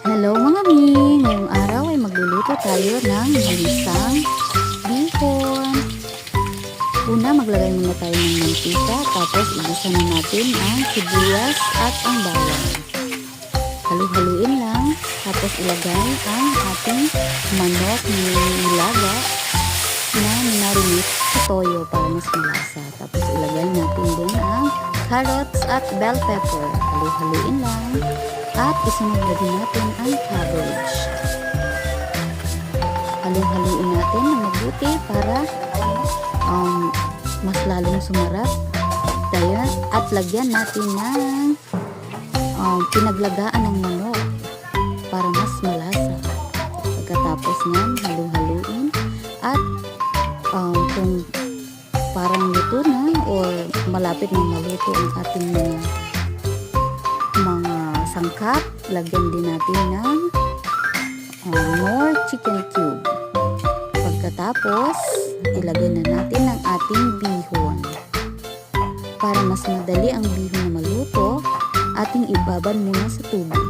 Hello mga mi! Ngayong araw ay magluluto tayo ng ginisang bihon. Una, maglagay muna tayo ng mantika, tapos igisa na natin ang sibuyas at ang bawang. Halu-haluin lang, tapos ilagay ang ating manok nilaga na minarinate sa toyo para mas malasa. Tapos ilagay natin din ang carrots at bell pepper. Halu-haluin lang. At isunod na din natin ang cabbage. Halu-haluin natin na mabuti para mas lalong sumarap. At lagyan natin ng pinaglagaan ng manok para mas malasa. Pagkatapos nyan, halu-haluin. At kung parang luto na or malapit na maluto ang ating mga sangkap, lagyan din natin ng more chicken cube. Pagkatapos, ilagay na natin ang ating bihon. Para mas madali ang bihon na maluto, ating ibaban muna sa tubig.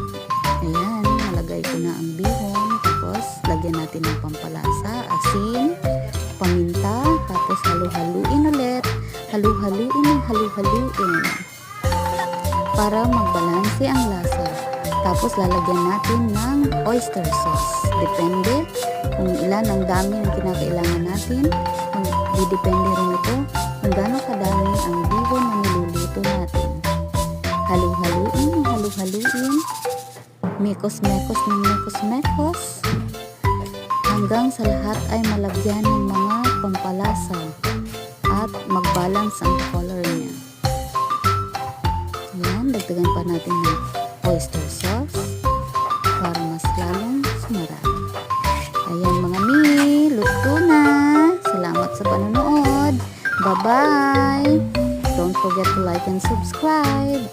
Ayan, nalagay ko na ang bihon. Tapos, lagyan natin ng pampalasa, asin, paminta, tapos halu-haluin ulit. Halu-haluin para magbalanse ang lasa. Tapos lalagyan natin ng oyster sauce. Depende kung ilan ang dami ng kinakailangan natin. Didepende rin ito kung gaano kadami ang bihon na niluluto natin. Halu-haluin. Mekos-mekos ng mekos-mekos. Hanggang sa lahat ay malagyan ng mga pampalasa at mag-balance ang color niya. Yan, dagdagan pa natin ng oyster sauce para mas lalong sumarap. Ayan mga mi, luto na. Salamat sa panonood. Bye-bye! Don't forget to like and subscribe.